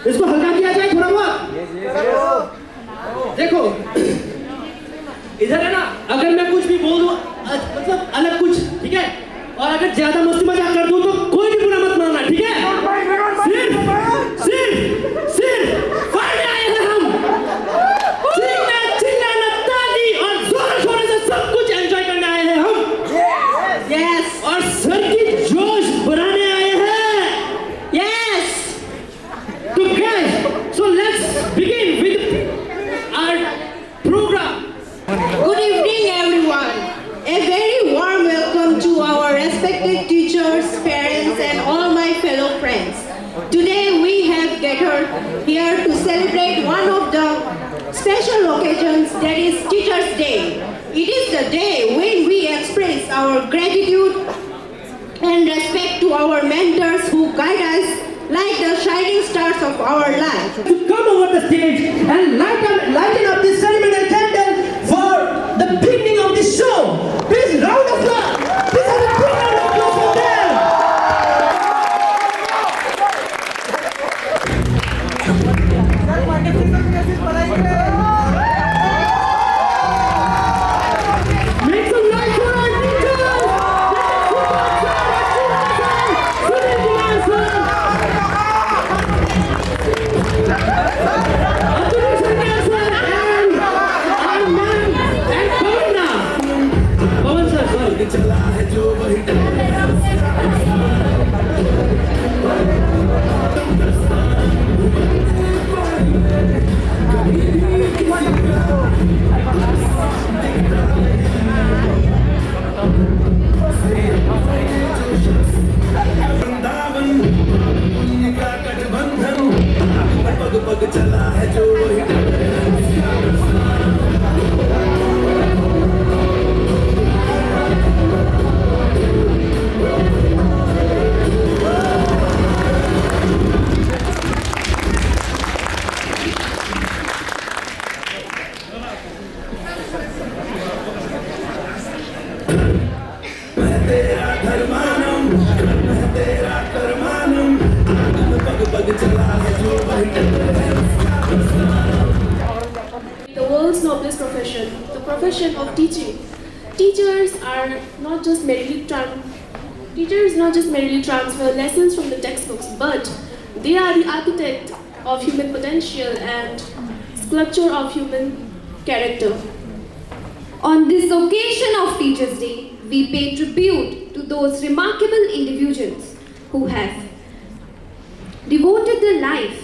इसको हल्का किया जाए थोड़ा बहुत। देखो इधर है ना, अगर मैं कुछ भी बोल दूं मतलब अलग कुछ, ठीक है, और अगर ज्यादा मस्ती मजाक कर दूं तो कोई भी बुरा मत मानना, ठीक है। सिर्फ सिर्फ सिर्फ फाड़ने आए हैं हम, चीखना चिल्लाना ताली और जोर शोर से सब कुछ एंजॉय करने आए हैं हम। यस, और सर की जोश बढ़ाने आए हैं। यस, तो guys, so let's begin with our program. Good evening, everyone. A very warm welcome to our respected teachers, parents, and all my fellow friends. Today we have gathered here to celebrate one of the special occasions, that is Teachers' Day. It is the day when we express our gratitude and respect to our mentors who guide us like the shining stars of our life. To come over the stage and lighten up this ceremonial candle for the beginning of this show. Please, round of applause. Please have a big round of applause for them. Make some noise for our teachers. चला है जो वही पग पग चला है जो वही The world's noblest profession, the profession of teaching. Teachers not just merely transfer lessons from the textbooks, but they are the architect of human potential and sculpture of human character. On this occasion of Teachers' Day, we pay tribute to those remarkable individuals who have devoted their life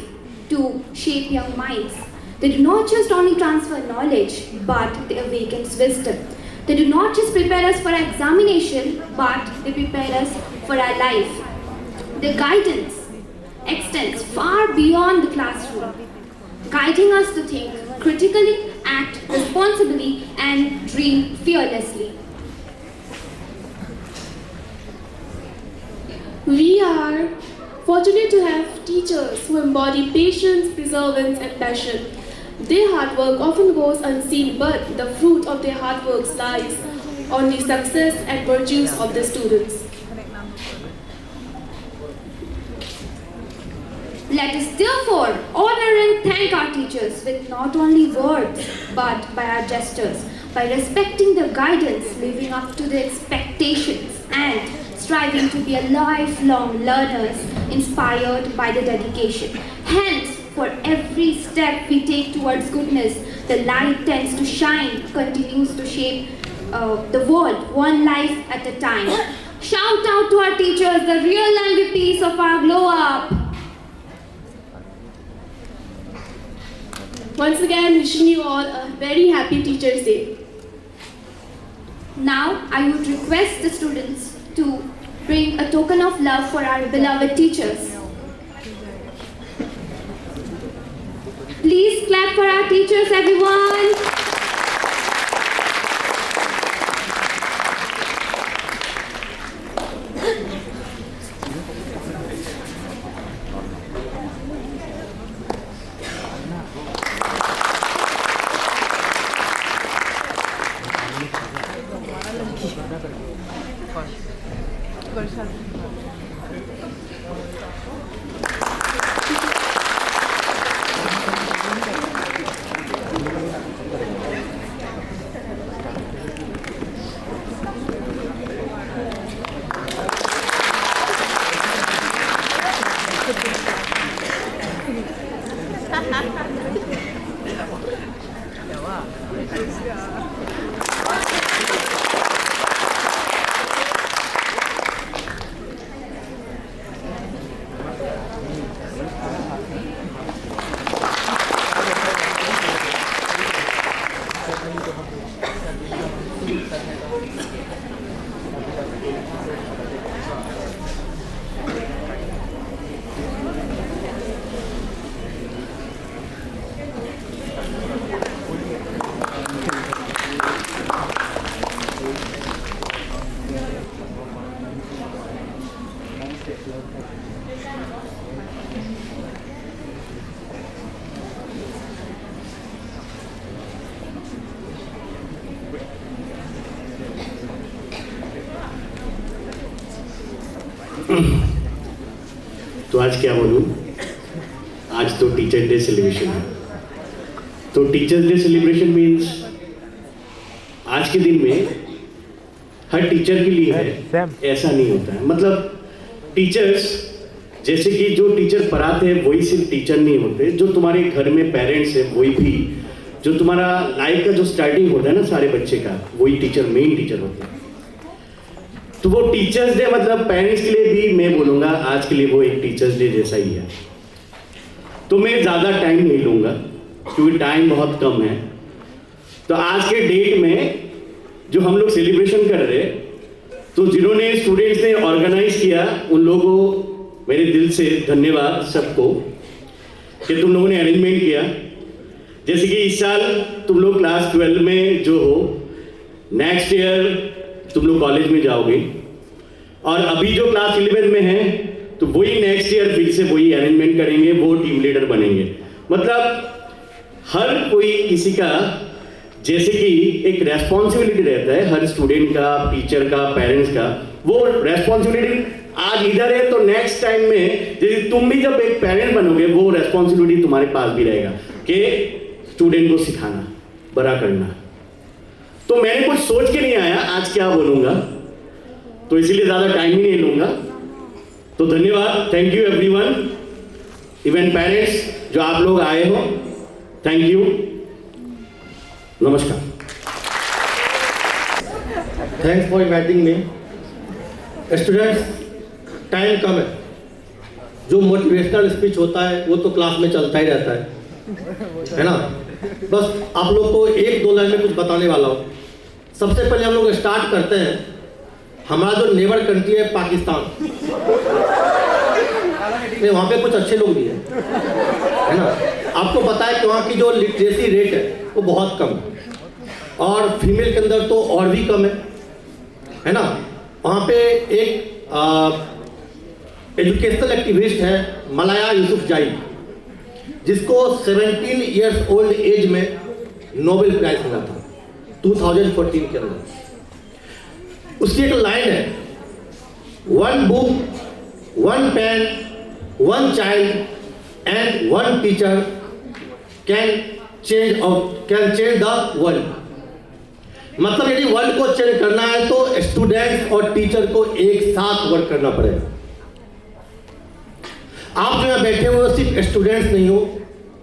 to shape young minds. They do not just only transfer knowledge, but they awaken wisdom. They do not just prepare us for examination, but they prepare us for our life. Their guidance extends far beyond the classroom, guiding us to think critically, act responsibly, and dream fearlessly. We are fortunate to have teachers who embody patience, perseverance, and passion. Their hard work often goes unseen, but the fruit of their hard work lies on the success and virtues of the students. Let us therefore honor and thank our teachers with not only words, but by our gestures, by respecting their guidance, living up to their expectations, and striving to be a lifelong learners inspired by the dedication. Hence, for every step we take towards goodness, the light tends to shine, continues to shape the world, one life at a time. Shout out to our teachers, the real MVPs of our glow up. Once again, wishing you all a very happy Teachers' Day. Now, I would request the students to bring a token of love for our beloved teachers. Please clap for our teachers, everyone. तो आज क्या बोलूँ, आज तो teacher day celebration है। तो teachers day celebration means आज के दिन में हर टीचर के लिए है, ऐसा नहीं होता है। मतलब टीचर्स, जैसे कि जो टीचर पढ़ाते हैं वही सिर्फ टीचर नहीं होते, जो तुम्हारे घर में पेरेंट्स है वही भी, जो तुम्हारा लाइफ का जो स्टार्टिंग होता है ना सारे बच्चे का, वही टीचर मेन टीचर होते हैं। तो वो टीचर्स डे मतलब पेरेंट्स के लिए भी मैं बोलूँगा आज के लिए वो एक टीचर्स डे जैसा ही है। तो मैं ज़्यादा टाइम नहीं लूँगा क्योंकि टाइम बहुत कम है। तो आज के डेट में जो हम लोग सेलिब्रेशन कर रहे हैं, तो जिन्होंने स्टूडेंट्स ने ऑर्गेनाइज किया उन लोगों को मेरे दिल से धन्यवाद सबको कि तुम लोगों ने अरेंजमेंट किया। जैसे कि इस साल तुम लोग क्लास 12 में जो हो, नेक्स्ट ईयर तुम लोग कॉलेज में जाओगे, और अभी जो क्लास 11 में है तो वही नेक्स्ट ईयर फिर से वही अरेंजमेंट करेंगे, वो टीम लीडर बनेंगे। मतलब हर कोई किसी का जैसे कि एक रेस्पॉन्सिबिलिटी रहता है हर स्टूडेंट का, टीचर का, पेरेंट्स का। वो रेस्पॉन्सिबिलिटी आज इधर है तो नेक्स्ट टाइम में जैसे तुम भी जब एक पेरेंट बनोगे वो रेस्पॉन्सिबिलिटी तुम्हारे पास भी रहेगा कि स्टूडेंट को सिखाना, बड़ा करना। तो मैंने कुछ सोच के नहीं आया आज क्या बोलूँगा, तो इसीलिए ज़्यादा टाइम ही नहीं लूँगा। तो धन्यवाद, thank you everyone, even parents जो आप लोग आए हो, थैंक यू, नमस्कार। Thanks for inviting me. Students, time कम है, जो मोटिवेशनल स्पीच होता है वो तो क्लास में चलता ही रहता है ना। बस आप लोग को 1-2 लाइन में कुछ बताने वाला हूँ। सबसे पहले हम लोग स्टार्ट करते हैं, हमारा जो नेबर कंट्री है पाकिस्तान, वहाँ पे कुछ अच्छे लोग भी हैं, है ना। आपको पता है कि वहाँ की जो लिटरेसी रेट है वो बहुत कम है, और फीमेल के अंदर तो और भी कम है ना। वहाँ पे एक एजुकेशनल एक्टिविस्ट है मलाया यूसुफजाई, जिसको 17 इयर्स ओल्ड एज में नोबेल प्राइज मिला था 2014 के अंदर। उसकी एक लाइन है, 1 book, 1 pen, 1 child and 1 teacher can change the world. मतलब यदि वर्ल्ड को चेंज करना है तो स्टूडेंट्स और टीचर को एक साथ वर्क करना पड़ेगा। आप जो यहाँ बैठे हुए हो सिर्फ स्टूडेंट्स नहीं हो,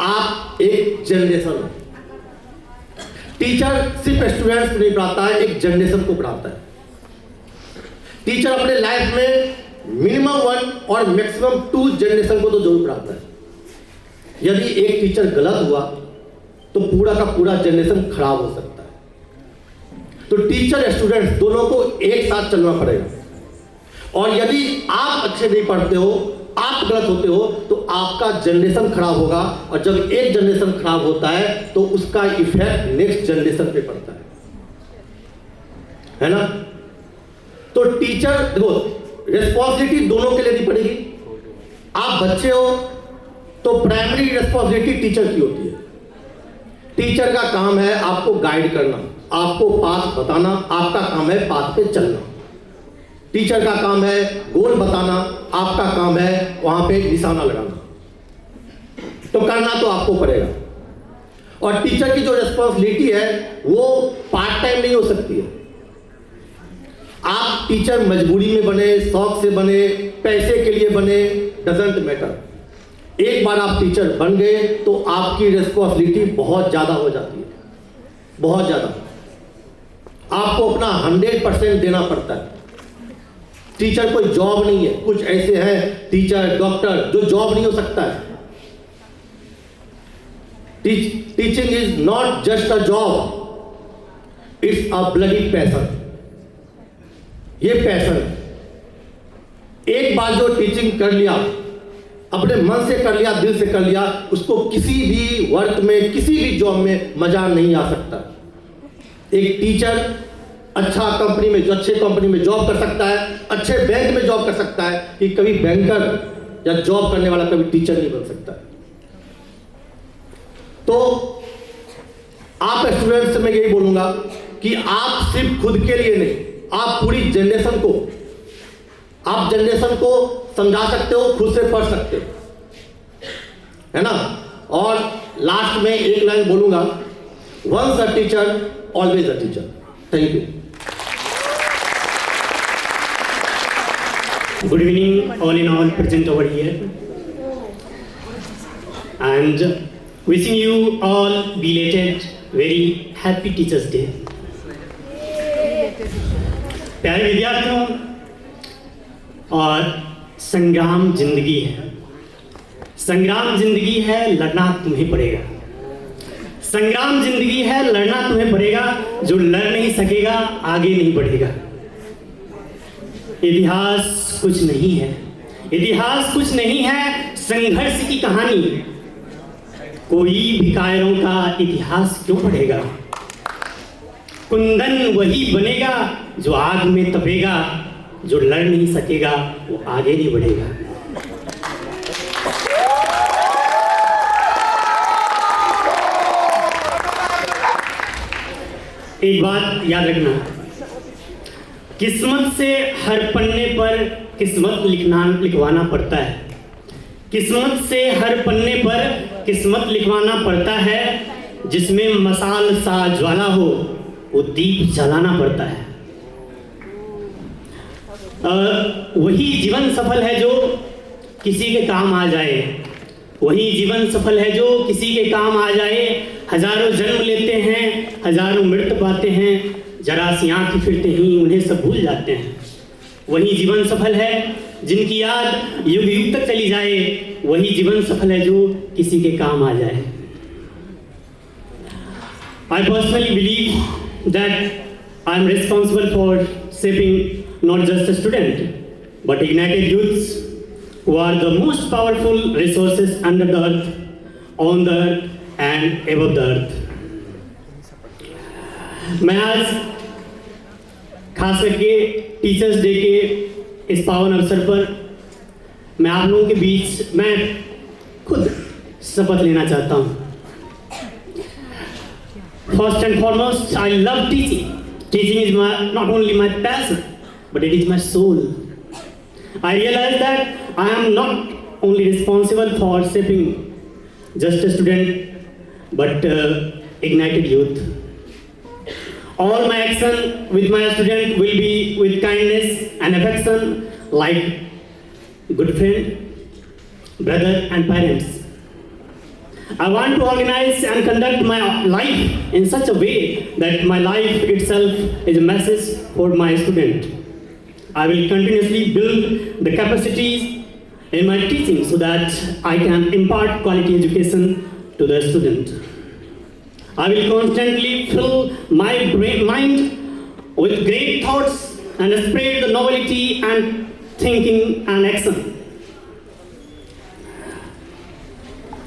आप एक जनरेशन हो। टीचर सिर्फ स्टूडेंट्स को नहीं पढ़ाता है, एक जनरेशन को पढ़ाता है। टीचर अपने लाइफ में मिनिमम 1 और मैक्सिमम 2 जनरेशन को तो जरूर पढ़ाता है। यदि एक टीचर गलत हुआ तो पूरा का पूरा जनरेशन खराब हो सकता है। तो टीचर स्टूडेंट्स दोनों को एक साथ चलना पड़ेगा। और यदि आप अच्छे नहीं पढ़ते हो, आप गलत होते हो, तो आपका जनरेशन खराब होगा, और जब एक जनरेशन खराब होता है तो उसका इफेक्ट नेक्स्ट जनरेशन पे पड़ता है ना। तो टीचर देखो, रिस्पॉन्सिबिलिटी दोनों के लिए नहीं पड़ेगी। आप बच्चे हो तो प्राइमरी रिस्पॉन्सिबिलिटी टीचर की होती है। टीचर का काम है आपको गाइड करना, आपको पाथ बताना, आपका काम है पाथ पे चलना। टीचर का काम है गोल बताना, आपका काम है वहां पे निशाना लगाना। तो करना तो आपको पड़ेगा। और टीचर की जो रिस्पॉन्सिबिलिटी है वो पार्ट टाइम नहीं हो सकती है। आप टीचर मजबूरी में बने, शौक से बने, पैसे के लिए बने, डजंट मैटर। एक बार आप टीचर बन गए तो आपकी रिस्पॉन्सिबिलिटी बहुत ज़्यादा हो जाती है, बहुत ज़्यादा। आपको अपना 100% देना पड़ता है। टीचर कोई जॉब नहीं है। कुछ ऐसे हैं टीचर, डॉक्टर जो जॉब नहीं हो सकता है। Teaching is not just a job, it's a bloody passion. ये पैशन एक बार जो टीचिंग कर लिया, अपने मन से कर लिया, दिल से कर लिया, उसको किसी भी वर्क में, किसी भी जॉब में मजा नहीं आ सकता। एक टीचर अच्छा कंपनी में, जो अच्छे कंपनी में जॉब कर सकता है, अच्छे बैंक में जॉब कर सकता है, कि कभी बैंकर या जॉब करने वाला कभी टीचर नहीं बन सकता। तो आप स्टूडेंट्स से मैं यही बोलूंगा कि आप सिर्फ खुद के लिए नहीं, आप पूरी जनरेशन को, आप जनरेशन को समझा सकते हो, खुद से पढ़ सकते हो, है ना। और लास्ट में एक लाइन बोलूंगा, once a teacher always a teacher. Thank you. Good evening, all in all present over here, and wishing you all belated very happy Teachers Day. प्यारे विद्यार्थियों, और संग्राम जिंदगी है, संग्राम जिंदगी है, लड़ना तुम्हें पड़ेगा। संग्राम जिंदगी है, लड़ना तुम्हें पड़ेगा। जो लड़ नहीं सकेगा आगे नहीं बढ़ेगा। इतिहास कुछ नहीं है, इतिहास कुछ नहीं है, संघर्ष की कहानी। कोई भी कायरों का इतिहास क्यों पढ़ेगा। कुंदन वही बनेगा जो आग में तपेगा, जो लड़ नहीं सकेगा वो आगे नहीं बढ़ेगा। एक बात याद रखना, किस्मत से हर पन्ने पर किस्मत लिखवाना पड़ता है। किस्मत से हर पन्ने पर किस्मत लिखवाना पड़ता है। जिसमें मसाल सा ज्वाला हो वो दीप जलाना पड़ता है। वही जीवन सफल है जो किसी के काम आ जाए। वही जीवन सफल है जो किसी के काम आ जाए। हजारों जन्म लेते हैं, हजारों मृत्यु पाते हैं, जरा सी आंख फिरते ही उन्हें सब भूल जाते हैं। वही जीवन सफल है जिनकी याद युग युग तक चली जाए। वही जीवन सफल है जो किसी के काम आ जाए। I personally believe that I am responsible for shaping not just a student, but ignited youths who are the most powerful resources under the earth, on the earth and above the earth. मैं आज खास करके teachers day के इस पावन अवसर पर मैं आप लोगों के बीच मैं खुद शपथ लेना चाहता हूँ। First and foremost, I love teaching. Teaching is not only my passion, but it is my soul. I realize that I am not only responsible for shaping just a student, but ignited youth. All my action with my student will be with kindness and affection, like good friend, brother, and parents. I want to organize and conduct my life in such a way that my life itself is a message for my student. I will continuously build the capacities in my teaching so that I can impart quality education to the student. I will constantly fill my mind with great thoughts and spread the novelty and thinking and action.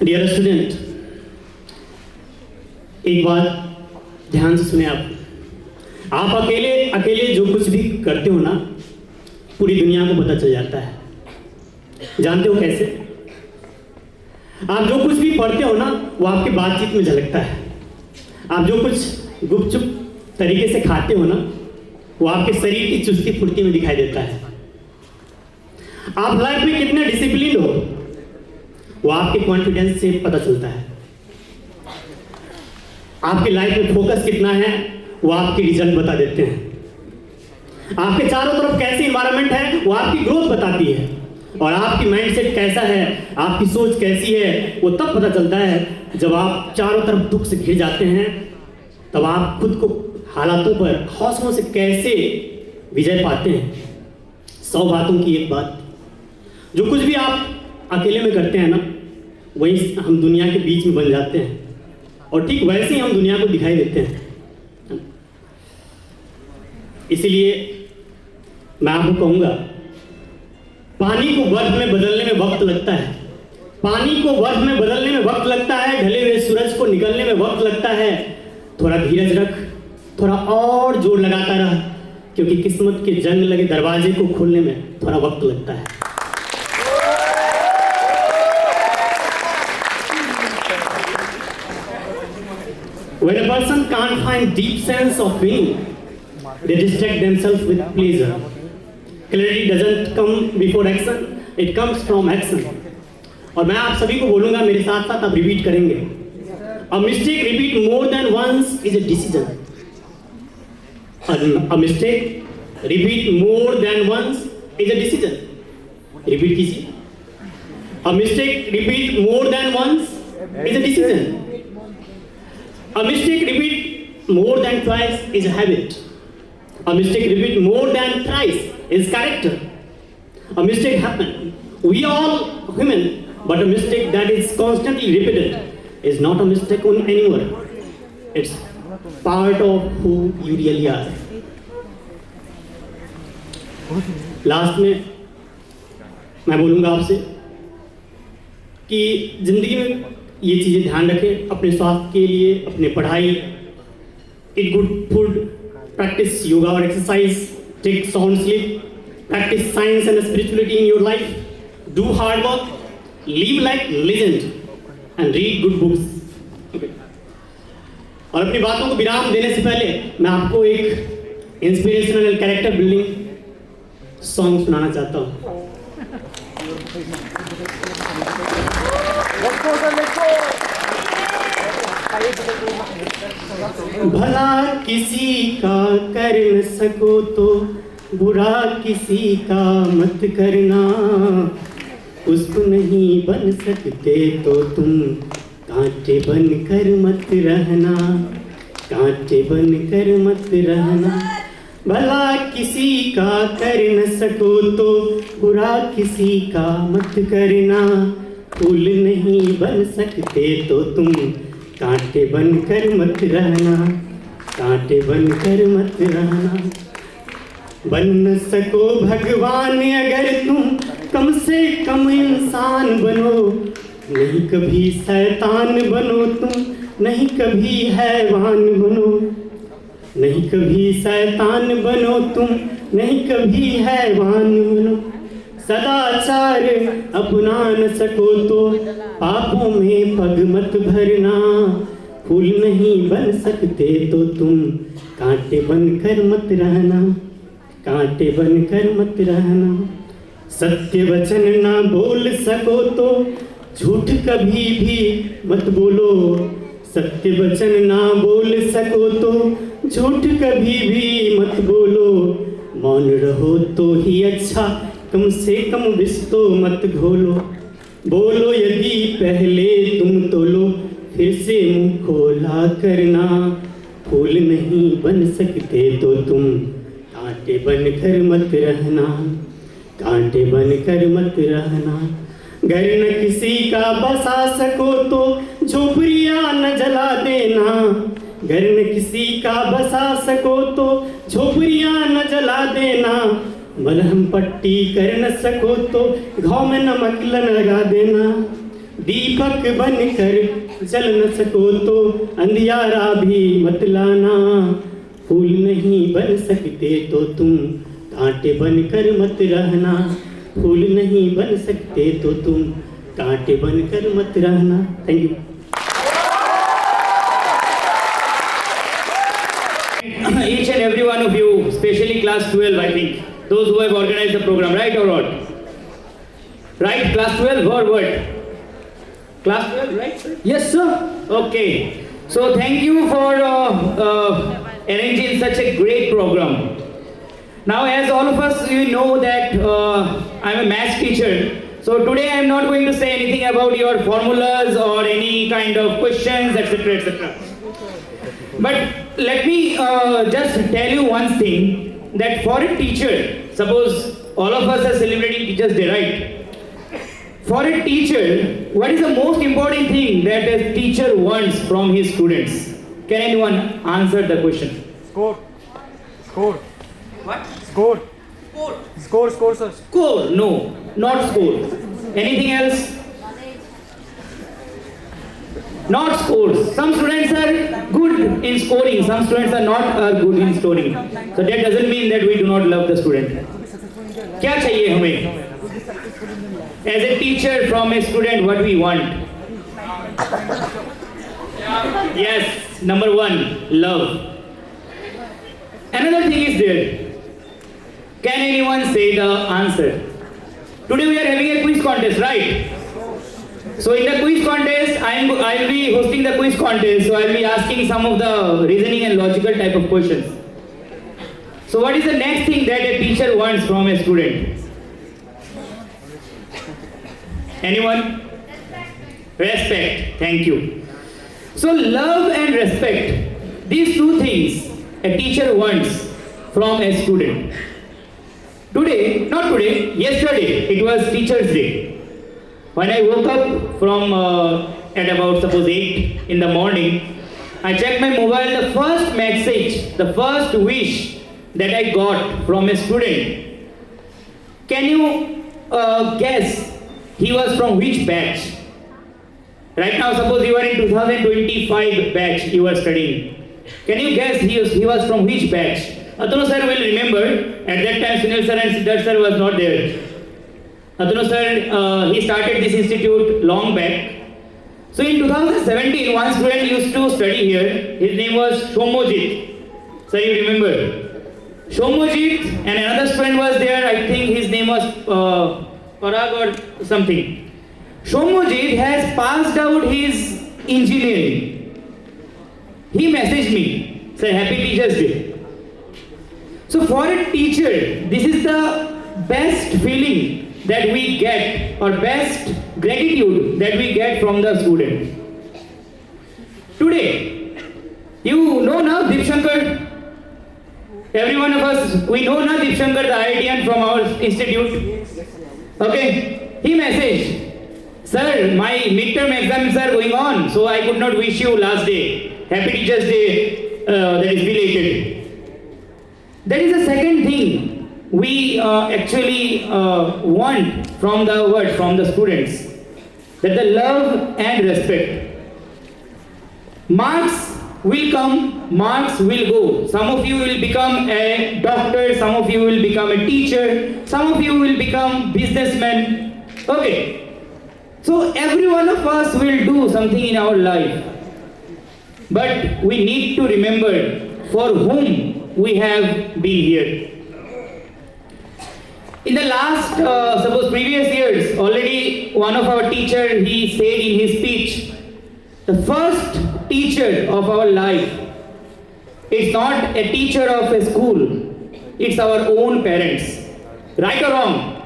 Dear student, एक बात ध्यान से सुने आप अकेले अकेले जो कुछ भी करते हो ना, पूरी दुनिया को पता चल जाता है। जानते हो कैसे? आप जो कुछ भी पढ़ते हो ना, वो आपके बातचीत में झलकता है। आप जो कुछ गुपचुप तरीके से खाते हो ना, वो आपके शरीर की चुस्ती फुर्ती में दिखाई देता है। आप लाइफ में कितने डिसिप्लिन हो, वो आपके कॉन्फिडेंस से पता चलता है। आपके लाइफ में फोकस कितना है, वो आपके रिजल्ट बता देते हैं। आपके चारों तरफ कैसी एनवायरनमेंट है, वो आपकी ग्रोथ बताती है। और आपकी माइंडसेट कैसा है, आपकी सोच कैसी है, वो तब पता चलता है जब आप चारों तरफ दुख से घिर जाते हैं। तब आप खुद को हालातों पर हौसलों से कैसे विजय पाते हैं। 100 बातों की एक बात, जो कुछ भी आप अकेले में करते हैं ना, वही हम दुनिया के बीच में बन जाते हैं। और ठीक वैसे ही हम दुनिया को दिखाई देते हैं। इसीलिए मैं आपको कहूँगा, पानी को बर्फ में बदलने में वक्त लगता है, पानी को बर्फ में बदलने में वक्त लगता है, ढले हुए सूरज को निकलने में वक्त लगता है। थोड़ा धीरज रख, थोड़ा और जोर लगाता रह, क्योंकि किस्मत के जंग लगे दरवाजे को खोलने में थोड़ा वक्त लगता है। When a person can't find deep sense of meaning, they distract themselves with pleasure. Clarity doesn't come before action, it comes from action. और मैं आप सभी को बोलूंगा, मेरे साथ साथ आप रिपीट करेंगे। A mistake repeat more than once is a decision. A mistake repeat more than once is a decision. Repeat कीजिए। A mistake repeat more than once is a decision. A mistake repeat more than twice is a habit. A mistake repeat more than thrice is character. A mistake happen. We all human, but a mistake that is constantly repeated is not a mistake anymore. It's part of who you really are. Last में मैं बोलूँगा आपसे कि जिंदगी में ये चीज़ें ध्यान रखें, अपने स्वास्थ्य के लिए, अपने पढ़ाई, eat good food, practice yoga or exercise, take sound sleep, practice science and spirituality in your life, do hard work, live like legend and read good books. Okay. और अपनी बातों को विराम देने से पहले मैं आपको एक इंस्पिरेशनल कैरेक्टर बिल्डिंग सॉन्ग सुनाना चाहता हूँ। भला किसी का कर न सको तो बुरा किसी का मत करना, पुष्प नहीं बन सकते तो तुम कांटे बन कर मत रहना, कांटे बन कर मत रहना। भला किसी का कर न सको तो बुरा किसी का मत करना, फूल नहीं बन सकते तो तुम कांटे बनकर मत रहना, कांटे बनकर मत रहना। बन न सको भगवान अगर तुम कम से कम इंसान बनो, नहीं कभी शैतान बनो तुम, नहीं कभी हैवान बनो, नहीं कभी शैतान बनो तुम, नहीं कभी हैवान बनो। सदाचार अपना न सको तो पापों में पग मत भरना, फूल नहीं बन सकते तो तुम कांटे बनकर मत रहना, कांटे बनकर मत रहना। सत्य वचन ना बोल सको तो झूठ कभी भी मत बोलो, सत्य वचन ना बोल सको तो झूठ कभी भी मत बोलो। मौन रहो तो ही अच्छा, कम से कम विष तो मत घोलो। बोलो यदि पहले तुम तोलो, फिर से मुंह खोला करना, फूल नहीं बन सकते तो तुम कांटे बनकर मत रहना, कांटे बनकर मत रहना। घर न किसी का बसा सको तो झोपड़ियाँ न जला देना, घर न किसी का बसा सको तो झोपड़ियाँ न जला देना। मलहम पट्टी कर न सको तो घाव में नमक लगा देना, दीपक बनकर जल न सको तो अंधियारा भी मत लाना। फूल नहीं बन सकते तो तुम कांटे बनकर मत रहना, फूल नहीं बन सकते तो तुम कांटे बनकर मत रहना। Thank you. Each and every one of you, especially class 12, I think, those who have organized the program, right or what? Right, class 12 or what? Class 12, right? Yes, sir. Okay. So thank you for arranging such a great program. Now, as all of us, you know that I'm a maths teacher. So today I'm not going to say anything about your formulas or any kind of questions, etc., etc. But let me just tell you one thing, that for a teacher, suppose all of us are celebrating Teachers' Day, right? For a teacher, what is the most important thing that a teacher wants from his students? Can anyone answer the question? Score. Score. What? Score. Score, sir. Score? No, not score. Anything else? Not scores. Some students are good in scoring, some students are not good in scoring. So that doesn't mean that we do not love the student. क्या चाहिए हमें? As a teacher from a student, what we want? Yes, number one, love. Another thing is there. Can anyone say the answer? Today we are having a quiz contest, right? So in the quiz contest, I will be hosting the quiz contest. So I will be asking some of the reasoning and logical type of questions. So what is the next thing that a teacher wants from a student? Anyone? Respect. Thank you. So love and respect, these two things a teacher wants from a student. Today, not today, yesterday, it was Teacher's Day. When I woke up from at about suppose 8 in the morning, I checked my mobile. The first message, the first wish that I got from a student. Can you guess he was from which batch? Right now, suppose you are in 2025 batch you are studying. Can you guess he was from which batch? Atanu sir will remember. At that time, Sunil sir and Siddharth sir was not there. Atanu sir, he started this institute long back. So in 2017, one student used to study here. His name was Shomojit. Sir, you remember? Shomojit, and another student was there. I think his name was Parag or something. Shomojit has passed out his engineering. He messaged me, sir, happy Teacher's Day. So for a teacher, this is the best feeling that we get, or best gratitude that we get from the student. Today, you know now Deep Shankar. Every one of us, we know now Deep Shankar, the IITian from our institute. Okay, he messaged, sir, my midterm exams are going on, so I could not wish you last day. Happy Teacher's Day, that is belated. That is the second thing we actually want from the students, that the love and respect. Marks will come, marks will go. Some of you will become a doctor, some of you will become a teacher, some of you will become businessmen. Okay. So every one of us will do something in our life. But we need to remember for whom we have been here. In the last, suppose previous years, already one of our teacher, he said in his speech, the first teacher of our life is not a teacher of a school, it's our own parents. Right or wrong?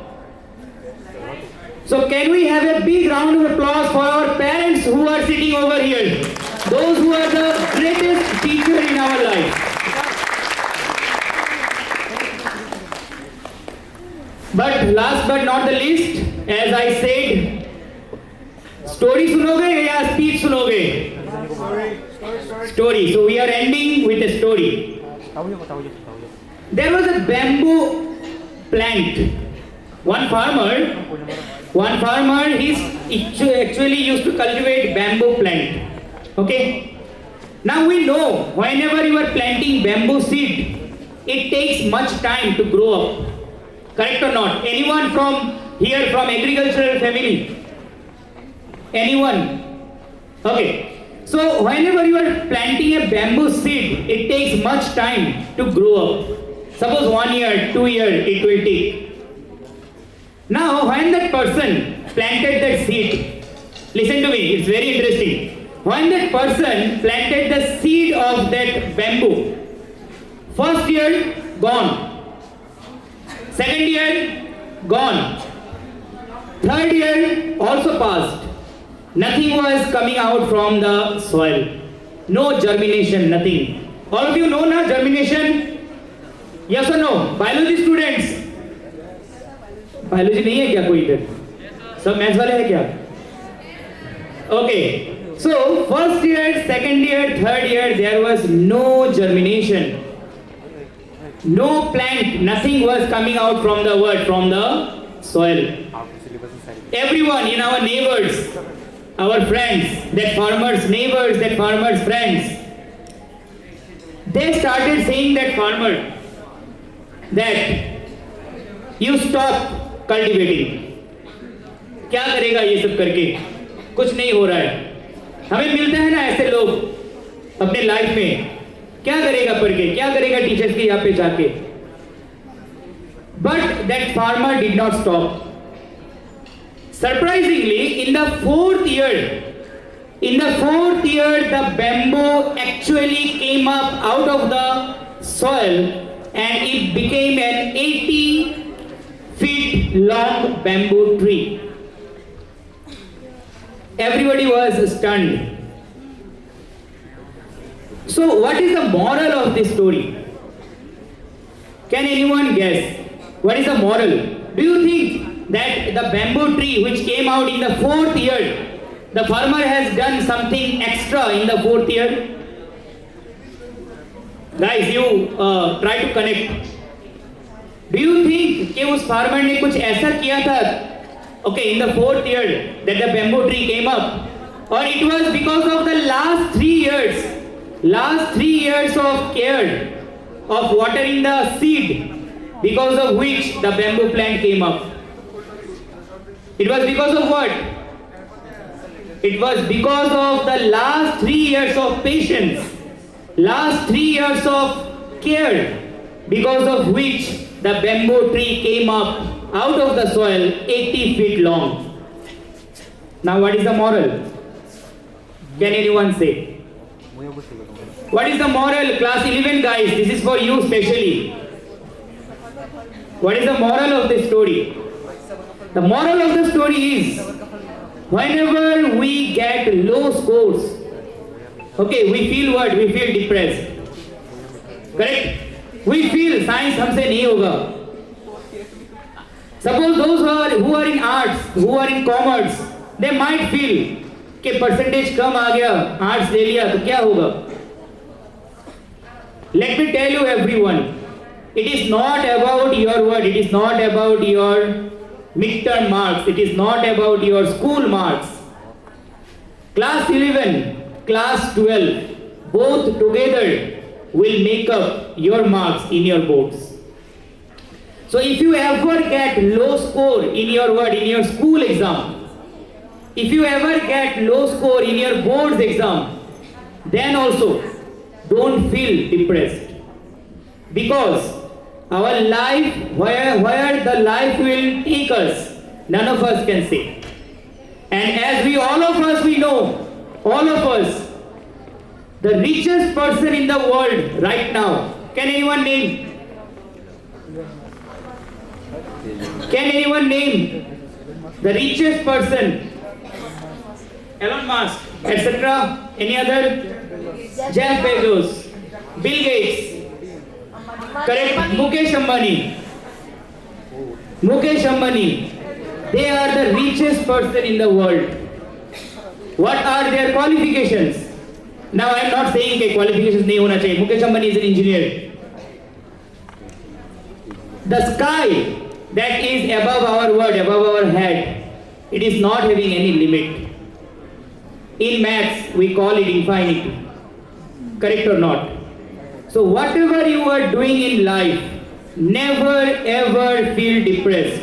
So can we have a big round of applause for our parents who are sitting over here? Those who are the greatest teacher in our life. But last but not the least, as I said, story सुनोगे या speech सुनोगे? Story. So we are ending with a story. There was a bamboo plant. One farmer, he actually used to cultivate bamboo plant. Okay. Now we know whenever you are planting bamboo seed, it takes much time to grow up. Correct or not? Anyone from here from agricultural family? Anyone? Okay. So whenever you are planting a bamboo seed, it takes much time to grow up. Suppose 1 year, 2 years it will take. Now when that person planted that seed, listen to me, it's very interesting. When that person planted the seed of that bamboo, first year gone. Second year, gone. Third year, also passed. Nothing was coming out from the soil. No germination, nothing. All of you know now germination? Yes or no? Biology students? Biology नहीं है क्या कोई इधर? सब maths वाले हैं क्या? Okay. So, first year, second year, third year, there was no germination. No plant, nothing was coming out from the word, from the soil. Everyone in our neighbors, our friends, that farmers' neighbors, that farmers' friends, they started saying that farmer that you stop cultivating. क्या करेगा ये सब करके, कुछ नहीं हो रहा है. हमें मिलते हैं ना ऐसे लोग अपने लाइफ में, क्या करेगा पढ़ के, क्या करेगा टीचर्स के यहाँ पे जाके. But that farmer did not stop. Surprisingly, in the fourth year, the bamboo actually came up out of the soil and it became an 80 feet long bamboo tree. Everybody was stunned. So what is the moral of this story? Can anyone guess? What is the moral? Do you think that the bamboo tree which came out in the fourth year, the farmer has done something extra in the fourth year? Guys, you try to connect. Do you think कि उस farmer ने कुछ ऐसा किया था? Okay, in the fourth year that the bamboo tree came up, or it was because of the last 3 years of care of watering the seed, because of which the bamboo plant came up. It was because of what? It was because of the last 3 years of patience, last 3 years of care, because of which the bamboo tree came up out of the soil 80 feet long. Now what is the moral? Can anyone say? What is the moral? Class 11 guys, this is for you specially. What is the moral of this story? The moral of the story is, whenever we get low scores, okay, we feel what? We feel depressed. Correct? We feel science हमसे नहीं होगा. Suppose those who are in arts, who are in commerce, they might feel कि percentage कम आ गया, arts ले लिया तो क्या होगा? Let me tell you everyone, it is not about your word, it is not about your midterm marks, it is not about your school marks. Class 11, class 12, both together will make up your marks in your boards. So if you ever get low score in your word, in your school exam, if you ever get low score in your boards exam, then also don't feel depressed. Because our life, where the life will take us, none of us can say. And as all of us know, all of us, the richest person in the world right now, can anyone name? Can anyone name the richest person? Elon Musk, etc. Any other? Jeff Bezos, Bill Gates, correct? Mukesh Ambani. They are the richest person in the world. What are their qualifications? Now I am not saying that qualifications नहीं होना चाहिए. Mukesh Ambani is an engineer. The sky that is above our world, above our head, it is not having any limit. In maths, we call it infinity. Correct or not? So whatever you are doing in life, never ever feel depressed.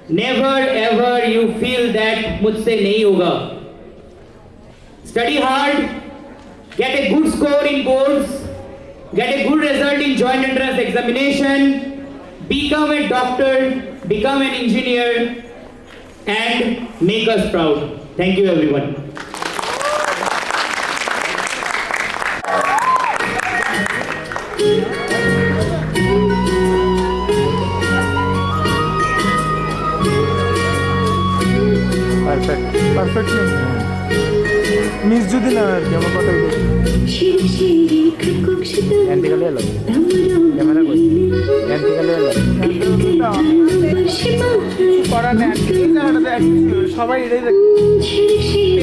Never ever you feel that मुझसे नहीं होगा. Study hard, get a good score in boards, get a good result in joint entrance examination, become a doctor, become an engineer, and make us proud. Thank you everyone. Perfect miss যদি না আর কি আমার কথা বলি এন্টিকাল এলো camera কই এন্টিকাল এলো করা না সবাই এটাই দেখে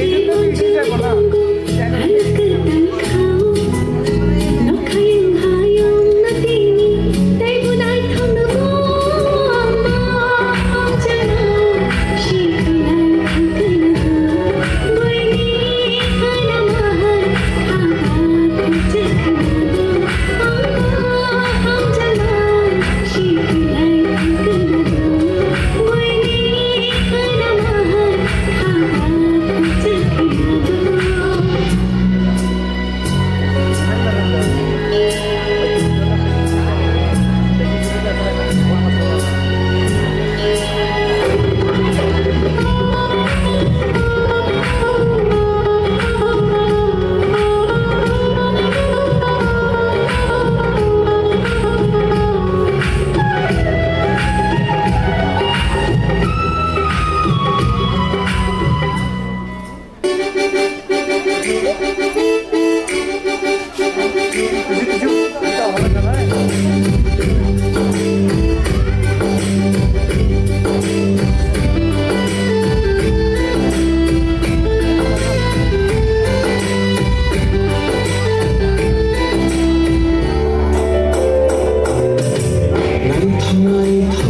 এই জন্য আমি এটাই যাব না night